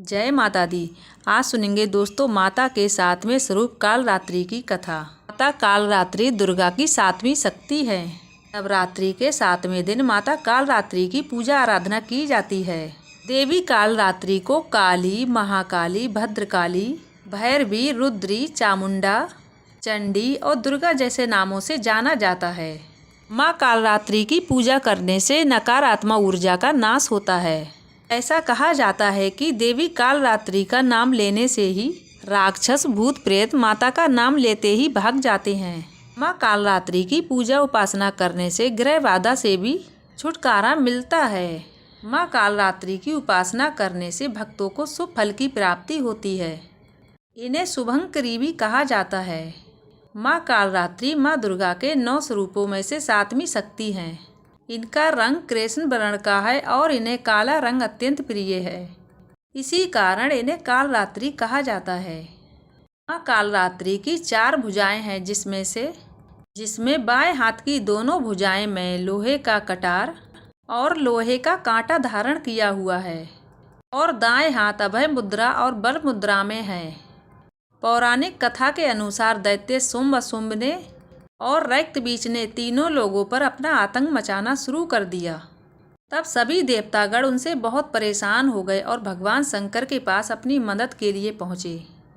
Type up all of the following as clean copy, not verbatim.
जय माता दी। आज सुनेंगे दोस्तों माता के 7वें स्वरूप कालरात्रि की कथा। माता कालरात्रि दुर्गा की 7वीं शक्ति है। नवरात्रि के 7वें दिन माता कालरात्रि की पूजा आराधना की जाती है। देवी कालरात्रि को काली, महाकाली, भद्रकाली, भैरवी, रुद्री, चामुंडा, चंडी और दुर्गा जैसे नामों से जाना जाता है। माँ कालरात्रि की पूजा करने से नकारात्मक ऊर्जा का नाश होता है। ऐसा कहा जाता है कि देवी कालरात्रि का नाम लेने से ही राक्षस, भूत, प्रेत माता का नाम लेते ही भाग जाते हैं। माँ कालरात्रि की पूजा उपासना करने से ग्रह बाधा से भी छुटकारा मिलता है। माँ कालरात्रि की उपासना करने से भक्तों को शुभ फल की प्राप्ति होती है। इन्हें शुभंकरी भी कहा जाता है। माँ कालरात्रि माँ दुर्गा के 9 स्वरूपों में से 7वीं शक्ति हैं। इनका रंग कृष्ण वर्ण का है और इन्हें काला रंग अत्यंत प्रिय है। इसी कारण इन्हें कालरात्रि कहा जाता है। माँ कालरात्रि की 4 भुजाएं हैं, जिसमें बाएं हाथ की दोनों भुजाएं में लोहे का कटार और लोहे का कांटा धारण किया हुआ है और दाएं हाथ अभय मुद्रा और बर मुद्रा में है। पौराणिक कथा के अनुसार दैत्य शुंभ, अशुंभ ने और रक्तबीज ने तीनों लोगों पर अपना आतंक मचाना शुरू कर दिया। तब सभी देवतागण उनसे बहुत परेशान हो गए और भगवान शंकर के पास अपनी मदद के लिए पहुँचे।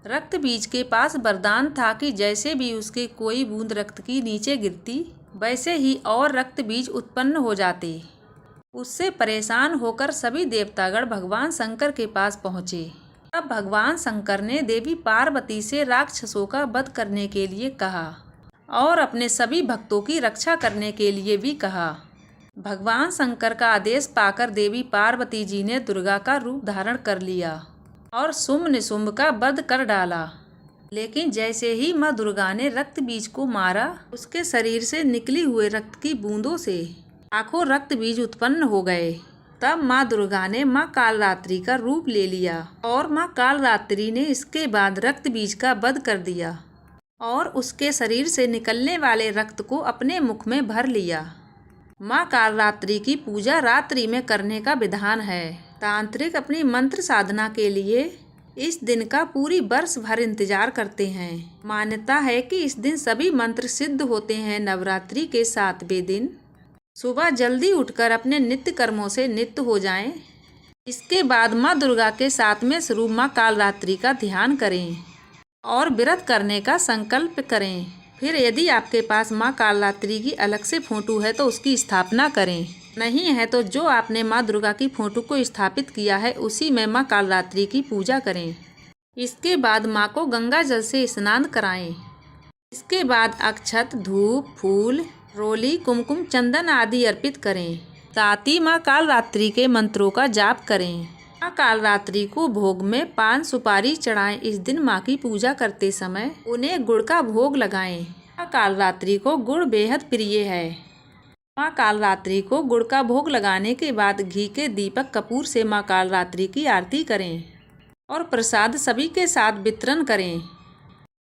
रक्तबीज के पास वरदान था कि जैसे भी उसके कोई बूंद रक्त की नीचे गिरती, वैसे ही और रक्तबीज उत्पन्न हो जाते। उससे परेशान होकर सभी देवतागण भगवान शंकर के पास पहुँचे। तब भगवान शंकर ने देवी पार्वती से राक्षसों का वध करने के लिए कहा और अपने सभी भक्तों की रक्षा करने के लिए भी कहा। भगवान शंकर का आदेश पाकर देवी पार्वती जी ने दुर्गा का रूप धारण कर लिया और शुंभ निशुंभ का वध कर डाला। लेकिन जैसे ही माँ दुर्गा ने रक्त बीज को मारा, उसके शरीर से निकली हुए रक्त की बूंदों से लाखों रक्त बीज उत्पन्न हो गए। तब माँ दुर्गा ने माँ कालरात्रि का रूप ले लिया और माँ कालरात्रि ने इसके बाद रक्त बीज का वध कर दिया और उसके शरीर से निकलने वाले रक्त को अपने मुख में भर लिया। माँ कालरात्रि की पूजा रात्रि में करने का विधान है। तांत्रिक अपनी मंत्र साधना के लिए इस दिन का पूरी वर्ष भर इंतजार करते हैं। मान्यता है कि इस दिन सभी मंत्र सिद्ध होते हैं। नवरात्रि के 7वें दिन सुबह जल्दी उठकर अपने नित्य कर्मों से नित्य हो जाएं। इसके बाद माँ दुर्गा के 7वें स्वरूप माँ कालरात्रि का ध्यान करें और व्रत करने का संकल्प करें। फिर यदि आपके पास माँ कालरात्रि की अलग से फोटो है तो उसकी स्थापना करें। नहीं है तो जो आपने माँ दुर्गा की फोटो को स्थापित किया है उसी में माँ कालरात्रि की पूजा करें। इसके बाद माँ को गंगा जल से स्नान कराएं। इसके बाद अक्षत, धूप, फूल, रोली, कुमकुम, चंदन आदि अर्पित करें। साथ ही माँ कालरात्रि के मंत्रों का जाप करें। माँ कालरात्रि को भोग में पान सुपारी चढ़ाएं। इस दिन माँ की पूजा करते समय उन्हें गुड़ का भोग लगाएं। माँ कालरात्रि को गुड़ बेहद प्रिय है। माँ कालरात्रि को गुड़ का भोग लगाने के बाद घी के दीपक कपूर से माँ कालरात्रि की आरती करें और प्रसाद सभी के साथ वितरण करें।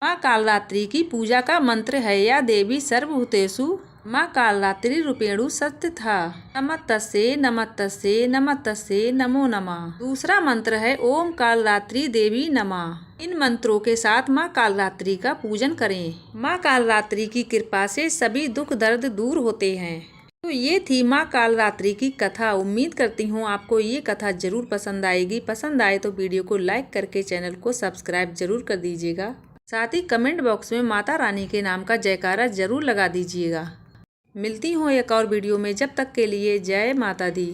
माँ कालरात्रि की पूजा का मंत्र है, या देवी सर्वभूतेषु माँ कालरात्रि रूपेणु सत्तथा नमस्तस्यै नमस्तस्यै नमस्तस्यै नमो नमः। दूसरा मंत्र है ओम कालरात्रि देवी नमः। इन मंत्रों के साथ माँ कालरात्रि का पूजन करें। माँ कालरात्रि की कृपा से सभी दुख दर्द दूर होते हैं। तो ये थी माँ कालरात्रि की कथा। उम्मीद करती हूँ आपको ये कथा जरूर पसंद आएगी। पसंद आए तो वीडियो को लाइक करके चैनल को सब्सक्राइब जरूर कर दीजिएगा। साथ ही कमेंट बॉक्स में माता रानी के नाम का जयकारा जरूर लगा दीजिएगा। मिलती हूँ एक और वीडियो में, जब तक के लिए जय माता दी।